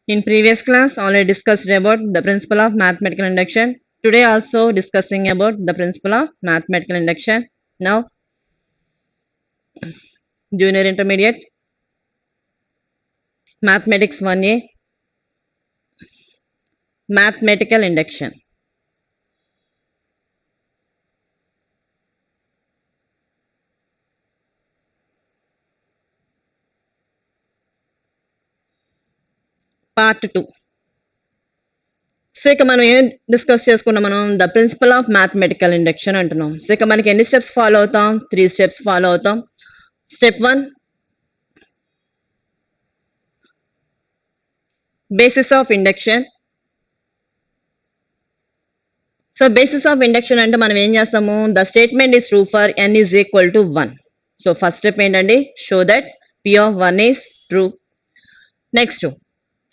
In previous class, already discussed about the principle of mathematical induction. Today also discussing about the principle of mathematical induction. Now, junior intermediate, mathematics 1A, mathematical induction. Part 2. So ఇక మనం ఏం discuss చేసుకున్నాం మనం the principle of mathematical induction అంటున్నాం. So ఇక మనకి ఎన్ని steps follow అవుతాం? 3 స్టెప్స్ ఫాలో అవుతాం. Step 1 basis of induction. So basis of induction అంటే మనం ఏం చేస్తాము? The statement is true for n is equal to 1. So first step ఏంటండి? Show that p of 1 is true. Next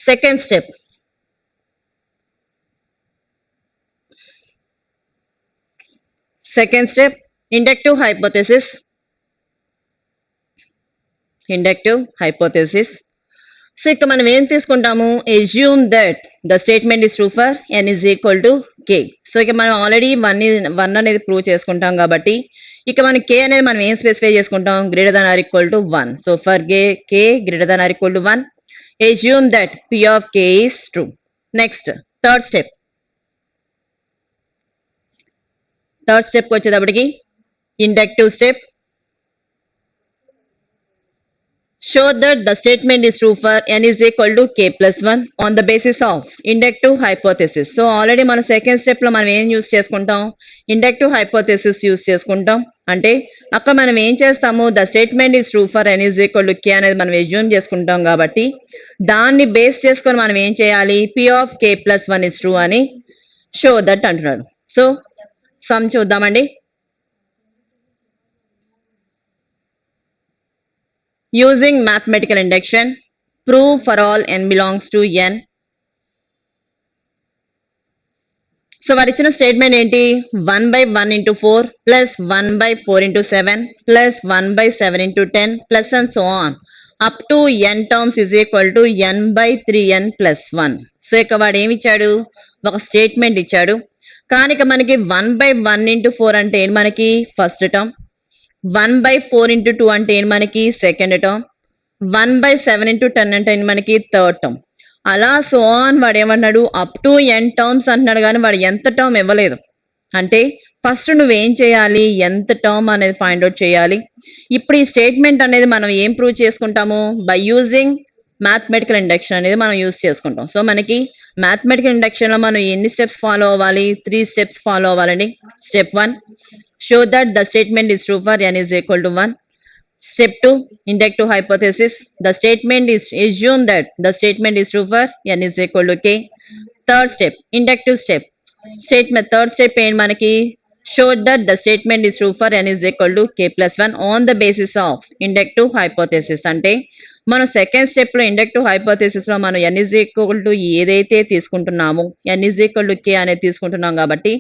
second step inductive hypothesis. So ఇక్కడ మనం ఏం తీసుకుంటాము? assume that the statement is true for n is equal to k. So ఇక మనం already 1 అనేది prove చేసుకుంటాం కాబట్టి ఇక మనం k అనేది మనం ఏం స్పెసిఫై చేసుకుంటాం? Greater than or equal to 1. So for k greater than or equal to 1, assume that p of k is true. Next third step వచ్చేటప్పటికి inductive step. Show that the statement is true for n is equal to k plus 1 on the basis of inductive hypothesis. So already మన second step లో మనం ఏం use చేసుకుంటాం? Inductive hypothesis use చేసుకుంటాం. అంటే అక్కడ మనం ఏం చేస్తాము? The statement is true for n is equal to k అనేది మనం ఎజ్యూమ్ చేసుకుంటాం కాబట్టి దాన్ని బేస్ చేసుకొని మనం ఏం చేయాలి? p of k plus 1 is true అని షో దట్ అంటున్నాడు. సో సమ్ చూద్దామండి. Using mathematical induction, prove for all n belongs to n. So వాడు ఇచ్చిన స్టేట్మెంట్ ఏంటి? 1/1 into 4 plus 1/4 into 7 plus 1/7 into 10 plus and so on up to n terms is equal to n/3n plus 1. So ఇక వాడు ఏమి ఇచ్చాడు? ఒక statement ఇచ్చాడు. కానీ ఇక మనకి 1/1 into 4 అంటే ఏంటి? మనకి ఫస్ట్ టర్మ్. 1/4 into 2 అంటే ఏంటి? మనకి సెకండ్ టర్మ్. 1/7 into 10 అంటే ఏంటి? మనకి థర్డ్ టర్మ్. అలా సో ఆన్ వాడు ఏమన్నాడు? అప్ టు n టర్మ్స్ అంటున్నాడు కానీ వాడు ఎంత టర్మ్ ఇవ్వలేదు. అంటే ఫస్ట్ నువ్వేం చేయాలి? ఎంత టర్మ్ అనేది ఫైండ్ అవుట్ చేయాలి. ఇప్పుడు ఈ స్టేట్మెంట్ అనేది మనం ఏం ప్రూవ్ చేసుకుంటాము? బై యూజింగ్ మ్యాథమెటికల్ ఇండక్షన్ అనేది మనం యూజ్ చేసుకుంటాం. సో మనకి మ్యాథమెటికల్ ఇండక్షన్ లో మనం ఎన్ని స్టెప్స్ ఫాలో అవ్వాలి? 3 స్టెప్స్ ఫాలో అవ్వాలండి. Step 1 show that the statement is true for n is equal to 1. Step 2 inductive hypothesis. The statement is assume that the statement is true for n is equal to k. Third step inductive step. Third step ఏంటి మనకి? Show that the statement is true for n is equal to k plus 1 on the basis of inductive hypothesis. అంటే మనం second step లో inductive hypothesis లో మనం n is equal to ఏదైతే తీసుకుంటున్నామో n is equal to k అనేది తీసుకుంటున్నాం కాబట్టి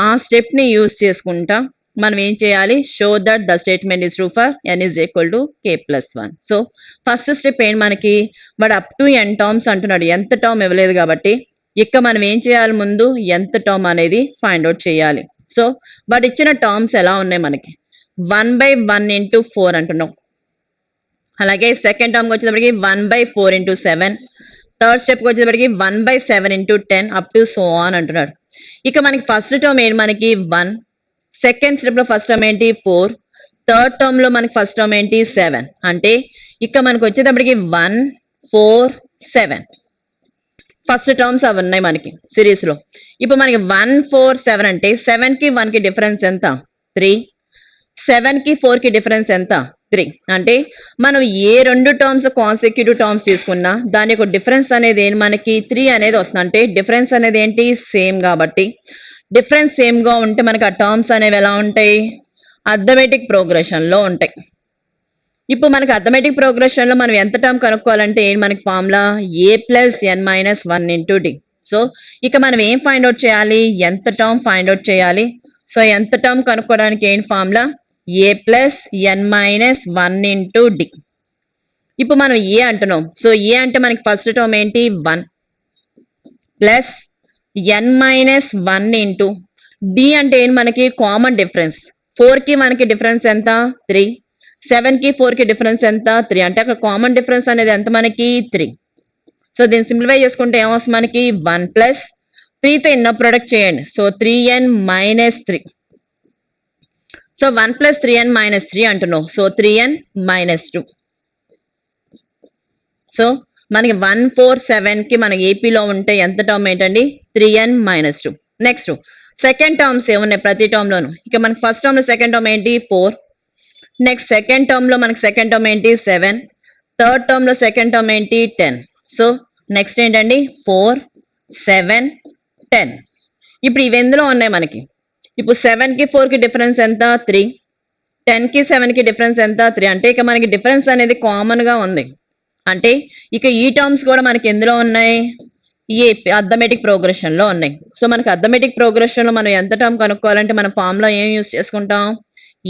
ఆ స్టెప్ ని యూజ్ చేసుకుంటా మనం ఏం చేయాలి? Show that the statement is true for n is equal to k plus 1. So first step ఏంటి మనకి? వాడు అప్ టు n టర్మ్స్ అంటున్నాడు. ఎంత టర్మ్ ఇవ్వలేదు కాబట్టి ఇక మనం ఏం చేయాలి? ముందు ఎంత టర్మ్ అనేది ఫైండ్ అవుట్ చేయాలి. సో వాడు ఇచ్చిన టర్మ్స్ ఎలా ఉన్నాయి మనకి? 1/1 into 4 అంటున్నాం. అలాగే సెకండ్ టర్మ్ వచ్చేటప్పటికి 1/4 into 7. థర్డ్ స్టెప్ వచ్చేటప్పటికి 1/7 into 10 up to so on అంటున్నాడు. ఇక మనకి ఫస్ట్ టర్మ్ ఏంటి? మనకి 1. సెకండ్ స్టెప్ లో ఫస్ట్ టర్మ్ ఏంటి? 4. థర్డ్ టర్మ్ లో మనకి ఫస్ట్ టర్మ్ ఏంటి? 7. అంటే ఇక మనకి వచ్చేటప్పటికి 1, 4, 7 ఫస్ట్ టర్మ్స్ అవి ఉన్నాయి మనకి సిరీస్ లో. ఇప్పుడు మనకి 1, 4, 7 అంటే 7 కి 1 కి డిఫరెన్స్ ఎంత? 3. 7 కి 4 కి డిఫరెన్స్ ఎంత? 3. అంటే మనం ఏ రెండు టర్మ్స్ కాన్సిక్యూటివ్ టర్మ్స్ తీసుకున్నా దాని యొక్క డిఫరెన్స్ అనేది ఏంటి? మనకి 3 అనేది వస్తుంది. అంటే డిఫరెన్స్ అనేది ఏంటి? సేమ్. కాబట్టి డిఫరెన్స్ సేమ్ గా ఉంటే మనకి ఆ టర్మ్స్ అనేవి ఎలా ఉంటాయి? అర్థమెటిక్ ప్రోగ్రెషన్ లో ఉంటాయి. ఇప్పుడు మనకి అర్థమెటిక్ ప్రోగ్రెషన్ లో మనం ఎంత టర్మ్ కనుక్కోవాలంటే ఏంటి మనకి formula? a plus n minus 1 into d. So ఇక మనం ఏం ఫైండ్ అవుట్ చేయాలి? ఎంత టర్మ్ ఫైండ్ అవుట్ చేయాలి. సో ఎంత టర్మ్ కనుక్కోవడానికి ఏంటి formula? a plus n minus 1 into d. ఇప్పుడు మనం ఏ అంటున్నాం. సో ఏ అంటే మనకి ఫస్ట్ టర్మ్ ఏంటి 1 plus n minus 1 into D అంటే ఏంటి మనకి కామన్ డిఫరెన్స్. 4కి మనకి డిఫరెన్స్ ఎంత 3, 7కి 4కి డిఫరెన్స్ ఎంత 3, అంటే అక్కడ కామన్ డిఫరెన్స్ అనేది ఎంత మనకి 3. సో దీన్ని సింప్లిఫై చేసుకుంటే ఏమొస్తుంది మనకి 1 ప్లస్ 3తో ఇన్నర్ ప్రొడక్ట్ చేయండి. So 3n minus 3. So 1 plus 3n minus 3 అంటున్నావు. So 3n minus 2. సో మనకి 147కి మన ఏపీలో ఉంటే ఎంత టర్మ్ ఏంటండి 3n minus 2. Next second terms ఏమున్నాయి ప్రతి టర్మ్ లోను. ఇక మనకి ఫస్ట్ టర్మ్ లో సెకండ్ టర్మ్ ఏంటి 4. నెక్స్ట్ సెకండ్ టర్మ్ లో మనకి సెకండ్ టర్మ్ ఏంటి 7. థర్డ్ టర్మ్ లో సెకండ్ టర్మ్ ఏంటి 10. సో నెక్స్ట్ ఏంటండి 4, 7, 10. ఇప్పుడు ఇవి ఎందులో ఉన్నాయి మనకి. ఇప్పుడు 7కి 4కి డిఫరెన్స్ ఎంత 3, 10కి 7కి డిఫరెన్స్ ఎంత 3, అంటే ఇక మనకి డిఫరెన్స్ అనేది కామన్ గా ఉంది. అంటే ఇక ఈ టర్మ్స్ కూడా మనకి ఎందులో ఉన్నాయి ఈ అర్థమెటిక్ ప్రోగ్రెషన్ లో ఉన్నాయి. సో మనకి అర్థమెటిక్ ప్రోగ్రెషన్ లో మనం ఎంత టర్మ్ కనుక్కోవాలంటే మన ఫామ్ లో ఏం యూస్ చేసుకుంటాం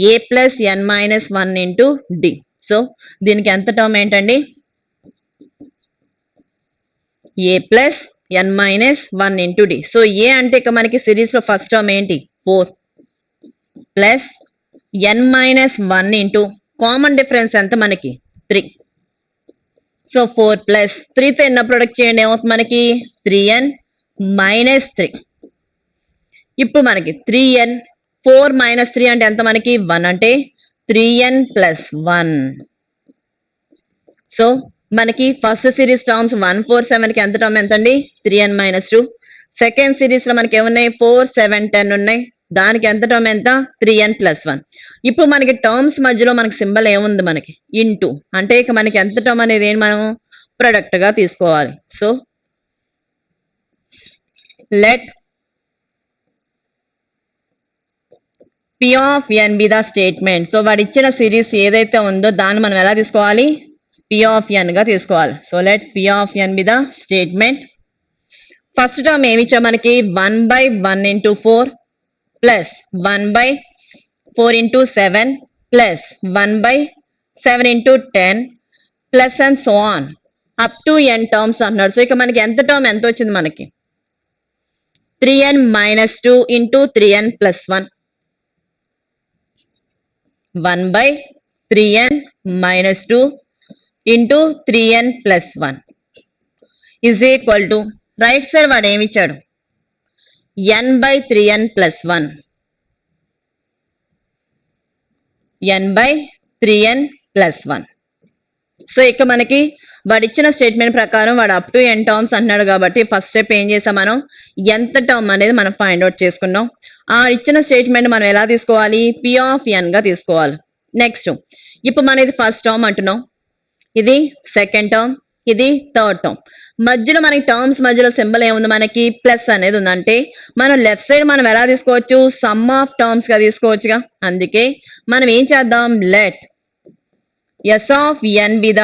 a plus n minus 1 into D. So దీనికి ఎంత టర్మ్ ఏంటండి a plus n minus 1 into D. So a అంటే ఇక మనకి సిరీస్ లో ఫస్ట్ టర్మ్ ఏంటి 4 plus n minus 1 into common difference ఎంత మనకి 3. సో 4 ప్లస్ 3తో ఎన్న ప్రొడక్ట్ చేయండి ఏమవుతుంది మనకి 3n మైనస్ 3. ఇప్పుడు మనకి 3n 4 మైనస్ 3 అంటే ఎంత మనకి 1, అంటే 3n ప్లస్ 1. సో మనకి ఫస్ట్ సిరీస్ టర్మ్స్ 147కి ఎంత టర్మ్ ఎంత అండి 3n మైనస్ 2. సెకండ్ సిరీస్ లో మనకి ఏమున్నాయి 4, 7, 10 ఉన్నాయి. దానికి ఎంత టర్మ్ ఎంత 3n ప్లస్ 1. ఇప్పుడు మనకి టర్మ్స్ మధ్యలో మనకి సింబల్ ఏముంది మనకి ఇంటూ, అంటే ఇక మనకి ఎంత టర్మ్ అనేది ఏంటి మనం ప్రొడక్ట్ గా తీసుకోవాలి. So let p of n be the statement. So వాడు ఇచ్చిన సిరీస్ ఏదైతే ఉందో దాన్ని మనం ఎలా తీసుకోవాలి p ఆఫ్ n గా తీసుకోవాలి. So let p of n be the statement. First term ఏమి ఇచ్చా మనకి 1/1 into 4 plus 1/4 into 7 plus 1/7 into 10 plus and so on up to n terms అన్నాడు. సో ఇక మనకి ఎంత టర్మ్ ఎంత వచ్చింది మనకి 3n minus 2 into 3n plus 1. 1/3n minus 2 into 3n plus 1 is equal to right side వాడు ఏమి ఇచ్చాడు n/3n plus 1. n/3n plus 1. So ఇక మనకి వాడు ఇచ్చిన స్టేట్మెంట్ ప్రకారం వాడు అప్ టు n టర్మ్స్ అంటున్నాడు కాబట్టి ఫస్ట్ స్టెప్ ఏం చేసాం మనం ఎంత టర్మ్ అనేది మనం ఫైండ్ అవుట్ చేసుకున్నాం. ఆ ఇచ్చిన స్టేట్మెంట్ మనం ఎలా తీసుకోవాలి p ఆఫ్ n గా తీసుకోవాలి. నెక్స్ట్ ఇప్పుడు మనం ఇది ఫస్ట్ టర్మ్ అంటున్నాం, ఇది సెకండ్ టర్మ్, ఇది థర్డ్ టర్మ్. మధ్యలో మనకి టర్మ్స్ మధ్యలో సింబల్ ఏముంది మనకి ప్లస్ అనేది ఉంది. అంటే మనం లెఫ్ట్ సైడ్ మనం ఎలా తీసుకోవచ్చు సమ్ ఆఫ్ టర్మ్స్ గా తీసుకోవచ్చుగా. అందుకే మనం ఏం చేద్దాం let s of n be the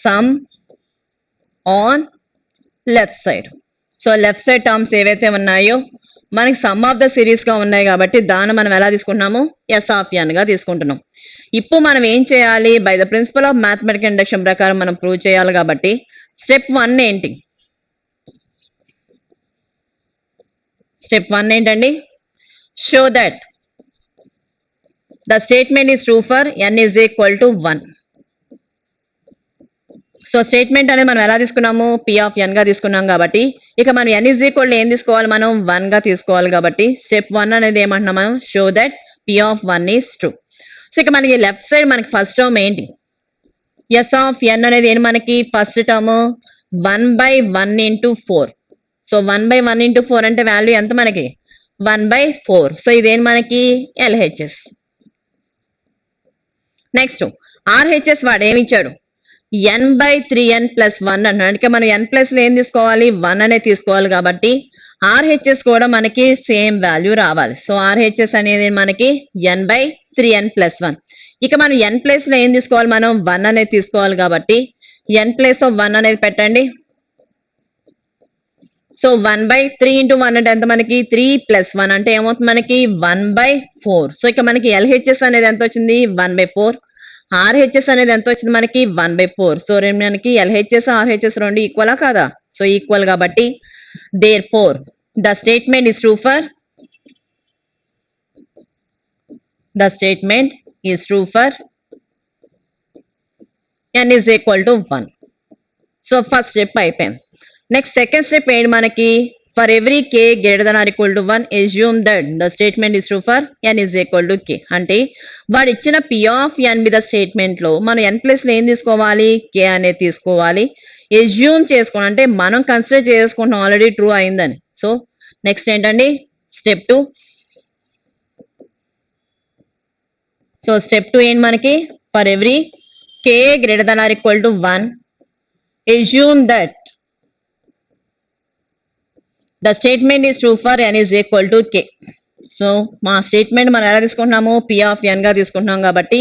sum on left side. So left side terms ఏవైతే ఉన్నాయో మనకి సమ్ ఆఫ్ ద సిరీస్ గా ఉన్నాయి కాబట్టి దాన్ని మనం ఎలా తీసుకుంటున్నాము s ఆఫ్ n గా తీసుకుంటున్నాం. ఇప్పుడు మనం ఏం చేయాలి by the principle of mathematical induction ప్రకారం మనం ప్రూవ్ చేయాలి కాబట్టి స్టెప్ 1 ఏంటి స్టెప్ 1 ఏంటండి show that the statement is true for n is equal to 1. So statement అనేది మనం ఎలా తీసుకున్నాము p ఆఫ్ n గా తీసుకున్నాం కాబట్టి ఇక మనం n ఈజ్ ఈక్వల్ ఏం తీసుకోవాలి మనం 1 గా తీసుకోవాలి. కాబట్టి స్టెప్ 1 అనేది ఏమంటున్నాం మనం show that p of 1 is true. So ఇక మనకి లెఫ్ట్ సైడ్ మనకి ఫస్ట్ టర్మ్ ఏంటి s ఆఫ్ n అనేది ఏంటి మనకి first term 1/1 into 4. So 1/1 into 4 అంటే వాల్యూ ఎంత మనకి 1/4. సో ఇదేంటి మనకి LHS. నెక్స్ట్ RHS వాడు ఏమి ఇచ్చాడు n/3n ప్లస్ 1 అన్నాడు. అంటే మనం n ప్లస్ ఏం తీసుకోవాలి 1 అనేది తీసుకోవాలి కాబట్టి RHS కూడా మనకి సేమ్ వాల్యూ రావాలి. సో RHS అనేది మనకి n/3n ప్లస్ 1. ఇక మనం n ప్లేస్ లో ఏం తీసుకోవాలి మనం 1 అనేది తీసుకోవాలి కాబట్టి n ప్లేస్ ఆఫ్ 1 అనేది పెట్టండి. సో 1/3 ఇంటూ 1 అంటే ఎంత మనకి 3 ప్లస్ 1 అంటే ఏమవుతుంది మనకి 1/4. సో ఇక మనకి LHS అనేది ఎంత వచ్చింది 1/4. ఆర్హెచ్ఎస్ అనేది ఎంత వచ్చింది మనకి 1/4. సో మనకి ఎల్హెచ్ఎస్ ఆర్హెచ్ఎస్ రెండు ఈక్వలా కాదా? సో ఈక్వల్ కాబట్టి therefore the statement is true for n is equal to 1. So first step అయిపోయింది. నెక్స్ట్ సెకండ్ స్టెప్ ఏంటి మనకి? For every k greater than or equal to 1 assume that the statement is true for n is equal to k. అంటే వాడు ఇచ్చిన p of n మీద statement లో మనం n plus లో ఏం తీసుకోవాలి? k అనేది తీసుకోవాలి. ఎజ్యూమ్ చేసుకోండి అంటే మనం కన్సిడర్ చేసుకుంటాం ఆల్రెడీ ట్రూ అయిందని. సో నెక్స్ట్ ఏంటండి? స్టెప్ 2. సో స్టెప్ 2 ఏంటి మనకి? For every k greater than or equal to 1 assume that the statement is true for n is equal to k. So మా స్టేట్మెంట్ మనం ఎలా తీసుకుంటున్నాము? p of n గా తీసుకుంటున్నాం కాబట్టి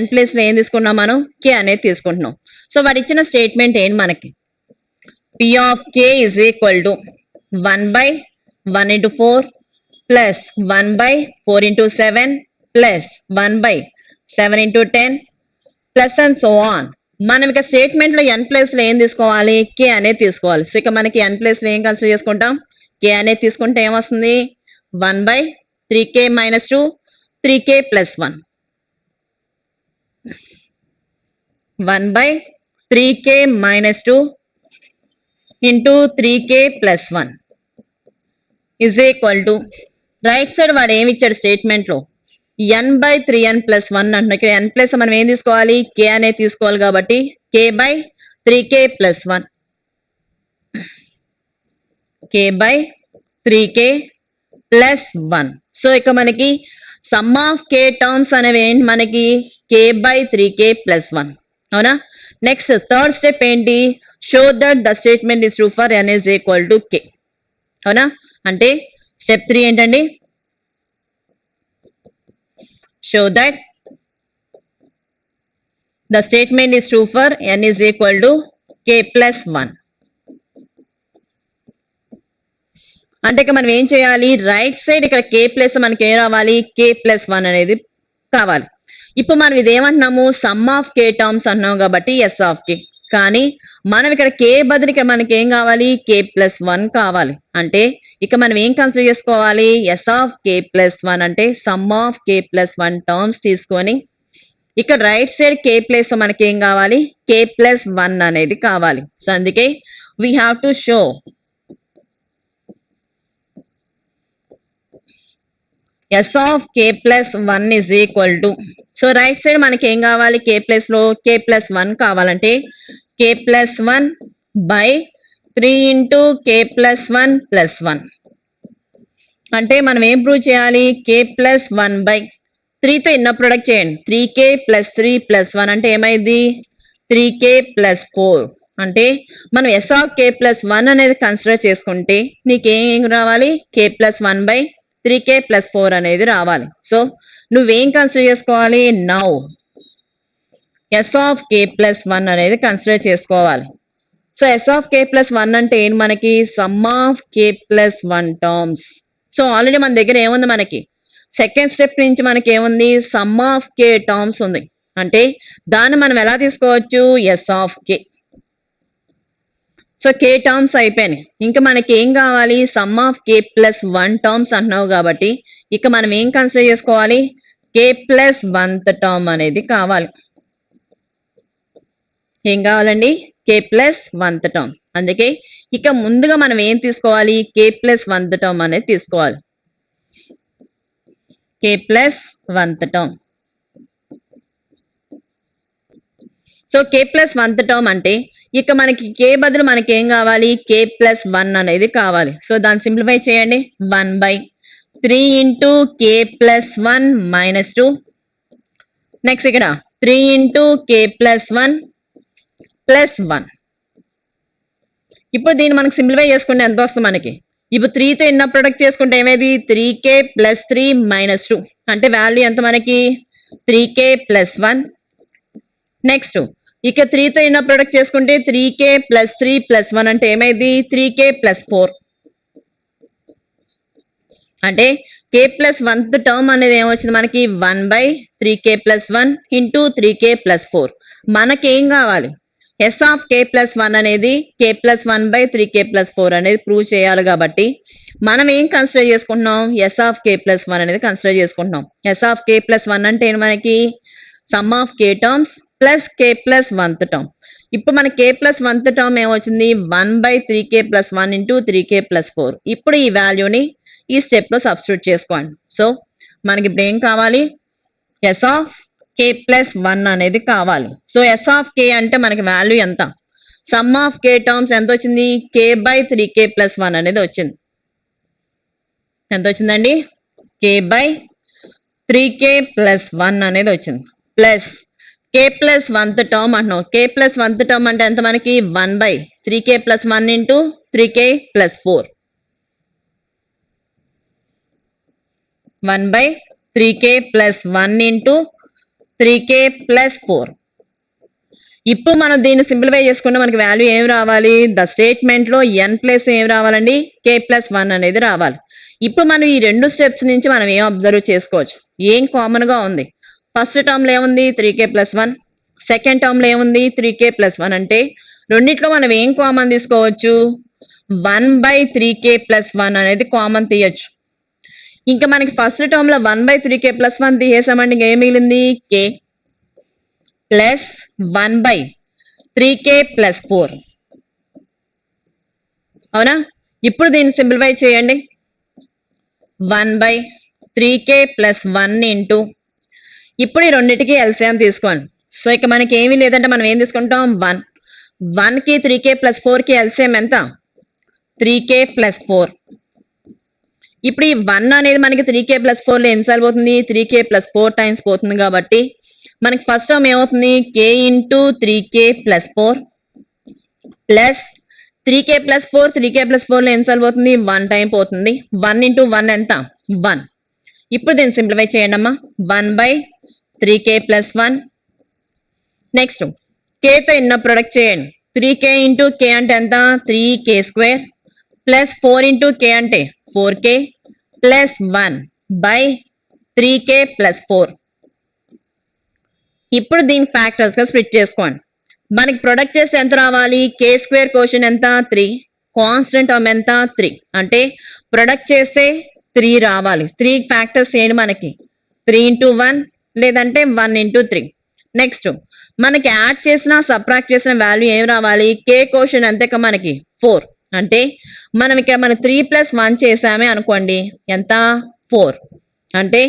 n ప్లేస్ లో ఏం తీసుకున్నాం మనం? k అనేది తీసుకుంటున్నాం. సో వాడు ఇచ్చిన స్టేట్మెంట్ ఏంటి మనకి? p of k is equal to 1/1 into 4 plus 1/4 into 7 plus 1/7 into 10 plus and so on. మనం ఇక స్టేట్మెంట్ లో n ప్లేస్ లో ఏం తీసుకోవాలి? k అనేది తీసుకోవాలి. సో ఇక మనకి n ప్లేస్ లో ఏం కన్సిడర్ చేసుకుంటాం? k అనేది తీసుకుంటే ఏమొస్తుంది? 1/3k minus 2 3k plus 1 1/3k minus 2 into 3k plus 1 is equal to right side వాడు ఏమి ఇచ్చాడు స్టేట్మెంట్ లో? n/3n plus 1 అంటున్నా. ఇక్కడ n ప్లస్ మనం ఏం తీసుకోవాలి? k అనేది తీసుకోవాలి కాబట్టి k/3k plus 1 k/3k plus 1. So ఇక మనకి సమ్ ఆఫ్ k టర్మ్స్ అనేవి ఏంటి మనకి? k/3k plus 1. అవునా? నెక్స్ట్ థర్డ్ స్టెప్ ఏంటి? Show that the statement is true for n is equal to k. అవునా? అంటే స్టెప్ 3 ఏంటండి? show that the statement is true for n is equal to k plus 1. అంటే ఇక మనం ఏం చేయాలి? రైట్ సైడ్ ఇక్కడ k ప్లస్ మనకి ఏం రావాలి? k plus 1 అనేది కావాలి. ఇప్పుడు మనం ఇదేమంటున్నాము? సమ్ ఆఫ్ k టర్మ్స్ అంటున్నాం కాబట్టి s of k. కానీ మనం ఇక్కడ k బదులు మనకి ఏం కావాలి? k plus 1 కావాలి. అంటే ఇక మనం ఏం కన్సిడర్ చేసుకోవాలి? s of k plus 1 అంటే some of k plus 1 terms తీసుకొని ఇక్కడ రైట్ సైడ్ k ప్లేస్ మనకి ఏం కావాలి? k plus 1 అనేది కావాలి. సో అందుకే we have to show s of k plus 1 is equal to. So right side మనకి ఏం కావాలి? k ప్లేస్ లో k plus 1 కావాలంటే k plus 1 by 3 into k plus 1 plus 1. అంటే మనం ఏం ప్రూవ్ చేయాలి? k plus 1 by 3 తో ఇన్న ప్రొడక్ట్ చేయండి. 3k plus 3 plus 1 అంటే ఏమైంది? 3k plus 4. అంటే మనం s of k plus 1 అనేది కన్సిడర్ చేసుకుంటే నీకేం రావాలి? k plus 1 by 3k plus 4 అనేది రావాలి. సో నువ్వేం కన్సిడర్ చేసుకోవాలి? Now s of k plus 1 అనేది కన్సిడర్ చేసుకోవాలి. So s of k plus 1 అంటే ఏంటి మనకి? Some of k plus 1 terms. So already మన దగ్గర ఏముంది మనకి? సెకండ్ స్టెప్ నుంచి మనకి ఏముంది? సమ్ ఆఫ్ k టర్మ్స్ ఉంది. అంటే దాన్ని మనం ఎలా తీసుకోవచ్చు? s of k. So k terms అయిపోయినాయి. ఇంకా మనకి ఏం కావాలి? Some of k plus 1 terms అంటున్నావు కాబట్టి ఇక మనం ఏం కన్సిడర్ చేసుకోవాలి? k plus 1th టర్మ్ అనేది కావాలి. ఏం కావాలండి? k plus 1th term. అందుకే ఇక ముందుగా మనం ఏం తీసుకోవాలి? k plus 1th టర్మ్ అనేది తీసుకోవాలి. k plus 1th term. So k plus 1th term అంటే ఇక మనకి k బదులు మనకి ఏం కావాలి? k plus 1 అనేది కావాలి. సో దాన్ని సింప్లిఫై చేయండి. 1/3 into k plus 1 minus 2. Next ఇక్కడ 3 into k plus 1 plus 1. ఇప్పుడు దీన్ని మనకి సింప్లిఫై చేసుకుంటే ఎంత వస్తుంది మనకి? ఇప్పుడు 3 తో ఎన్న ప్రొడక్ట్ చేసుకుంటే ఏమైంది? 3k plus 3 minus 2. అంటే వాల్యూ ఎంత మనకి? 3k plus 1. నెక్స్ట్ ఇక 3 తో ఎన్న ప్రొడక్ట్ చేసుకుంటే 3k plus 3 plus 1 అంటే ఏమైంది? 3k plus 4. అంటే కే ప్లస్ వన్త్ టర్మ్ అనేది ఏమొచ్చింది మనకి 1/3k+1 ఇంటూ 3k+4. మనకేం కావాలి? ఎస్ ఆఫ్ k ప్లస్ 1 అనేది k+1/3k+4 అనేది ప్రూవ్ చేయాలి కాబట్టి మనం ఏం కన్సిడర్ చేసుకుంటున్నాం? ఎస్ ఆఫ్ k ప్లస్ 1 అనేది కన్సిడర్ చేసుకుంటున్నాం. ఎస్ ఆఫ్ k ప్లస్ 1 అంటే ఏంటి మనకి? Some of k terms plus k plus వన్త్ term. ఇప్పుడు మన k ప్లస్ వన్త్ టర్మ్ ఏమొచ్చింది? 1/3k+1 into 3k+4. ఇప్పుడు ఈ వాల్యూని ఈ స్టెప్ లో సబ్స్టిట్యూట్ చేసుకోండి. సో మనకి ఇప్పుడు ఏం కావాలి? ఎస్ ఆఫ్ k ప్లస్ 1 అనేది కావాలి. సో ఎస్ ఆఫ్ k అంటే మనకి వాల్యూ ఎంత? సమ్ ఆఫ్ k టర్మ్స్ ఎంత వచ్చింది? k/3k+1 అనేది వచ్చింది. ఎంత వచ్చిందండి? k/3k+1 అనేది వచ్చింది. ప్లస్ k ప్లస్ వన్త్ టర్మ్ అంటున్నాం. k ప్లస్ వన్త్ టర్మ్ అంటే ఎంత మనకి? 1/3k+1 into 3k+4. 1/3k+1 into 3k+4. ఇప్పుడు మనం దీన్ని సింప్లిఫై చేసుకుంటే మనకి వాల్యూ ఏం రావాలి? ద స్టేట్మెంట్ లో n ప్లేస్ ఏం రావాలండి? k+1 అనేది రావాలి. ఇప్పుడు మనం ఈ రెండు స్టెప్స్ నుంచి మనం ఏం అబ్జర్వ్ చేసుకోవచ్చు? ఏం కామన్ గా ఉంది? ఫస్ట్ టర్మ్ లో ఏముంది? 3k+1. సెకండ్ టర్మ్ లో ఏముంది? 3k+1. అంటే రెండిట్లో మనం ఏం కామన్ తీసుకోవచ్చు? 1/3k+1 అనేది కామన్ తీయచ్చు. ఇంకా మనకి ఫస్ట్ టర్మ్ లో 1/3k+1 తీసేసామండి. ఇంకా ఏం మిగిలింది? k plus 1/3k+4. అవునా? ఇప్పుడు దీన్ని సింప్లిఫై చేయండి. 1/3k+1 ఇంటూ ఇప్పుడు ఈ రెండింటికి ఎల్సిఎం తీసుకోండి. సో ఇక మనకి ఏమీ లేదంటే మనం ఏం తీసుకుంటాం? 1. 1కి 3k+4కి ఎల్సిఎం ఎంత? 3k+4. ఇప్పుడు ఈ 1 అనేది మనకి 3k+4లో ఎన్నిసార్లు పోతుంది? 3k+4 టైమ్స్ పోతుంది కాబట్టి మనకి ఫస్ట్ టర్మ్ ఏమవుతుంది? k into 3k+4 plus 3k+4 3k+4లో ఎన్నిసార్లు పోతుంది? 1 టైం పోతుంది. 1 ఇంటూ 1 ఎంత? 1. ఇప్పుడు దీన్ని సింప్లిఫై చేయండి అమ్మా. 1/3k+1. నెక్స్ట్ kతో ఎన్నో ప్రొడక్ట్ చేయండి. 3k ఇంటూ k అంటే ఎంత? 3k² ప్లస్ 4 ఇంటూ k అంటే 4k ప్లస్ 1/3k+4. ఇప్పుడు దీని ఫ్యాక్టర్స్ గా స్ప్లిట్ చేసుకోండి. మనకి ప్రొడక్ట్ చేస్తే ఎంత రావాలి? k² కోషన్ ఎంత? 3. కాన్స్టెంట్ టర్మ్ ఎంత? 3. అంటే ప్రొడక్ట్ చేస్తే 3 రావాలి. 3 ఫ్యాక్టర్స్ ఏంటి మనకి? 3 ఇంటూ 1 లేదంటే 1 ఇంటూ 3. నెక్స్ట్ మనకి యాడ్ చేసిన సబ్ట్రాక్ట్ చేసిన వాల్యూ ఏం రావాలి? k కోషన్ ఎంత మనకి? 4. అంటే మనం ఇక్కడ మన 3+1 చేసామే అనుకోండి. ఎంత? 4. అంటే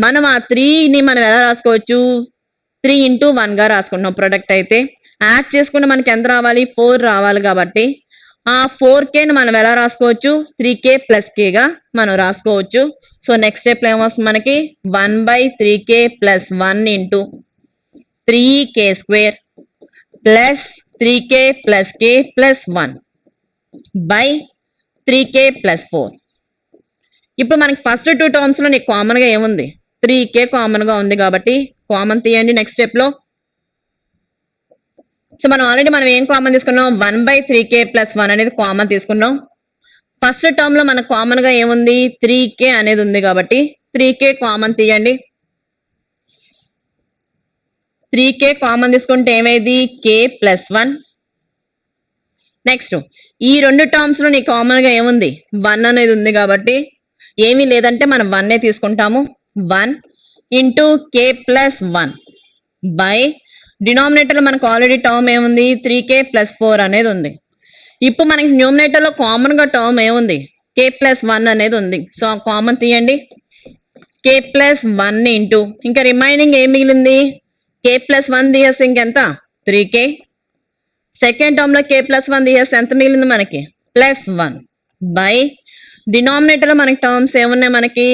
మనం ఆ 3ని మనం ఎలా రాసుకోవచ్చు? 3 ఇంటూ 1 గా రాసుకుంటున్నాం. ప్రొడక్ట్ అయితే యాడ్ చేసుకుంటే మనకి ఎంత రావాలి? 4 రావాలి కాబట్టి ఆ 4kని మనం ఎలా రాసుకోవచ్చు? 3k+k గా మనం రాసుకోవచ్చు. సో నెక్స్ట్ స్టెప్ లో ఏమొస్తుంది మనకి? 1/3k+1 into 3k² plus 3k+k+1 by 3k+4. ఇప్పుడు మనకి ఫస్ట్ 2 టర్మ్స్ లో నీకు కామన్ గా ఏముంది? 3k కామన్ గా ఉంది కాబట్టి కామన్ తీయండి నెక్స్ట్ స్టెప్ లో. సో మనం ఏం కామన్ తీసుకున్నాం? 1/3k+1 అనేది కామన్ తీసుకున్నాం. ఫస్ట్ టర్మ్ లో మనకు కామన్ గా ఏముంది? 3k అనేది ఉంది కాబట్టి 3k కామన్ తీయండి. 3k కామన్ తీసుకుంటే ఏమైంది? k+1. నెక్స్ట్ ఈ రెండు టర్మ్స్ లో నీకు కామన్ గా ఏముంది? 1 అనేది ఉంది కాబట్టి ఏమీ లేదంటే మనం 1 తీసుకుంటాము. 1 ఇంటూ k+1 బై డినామినేటర్ లో మనకు ఆల్రెడీ టర్మ్ ఏముంది? 3k+4 అనేది ఉంది. ఇప్పుడు మనకి న్యూమినేటర్ లో కామన్ గా టర్మ్ ఏముంది? k+1 అనేది ఉంది. సో కామన్ తీయండి. k+1 ఇంటూ ఇంకా రిమైనింగ్ ఏం మిగిలింది? k+1 తీసేస్తే ఇంకెంత? 3k. సెకండ్ టర్మ్ లో k+1 తీసేస్తే ఎంత మిగిలింది మనకి? +1 బై డినామినేటర్ లో మనకి టర్మ్స్ ఏమున్నాయి మనకి?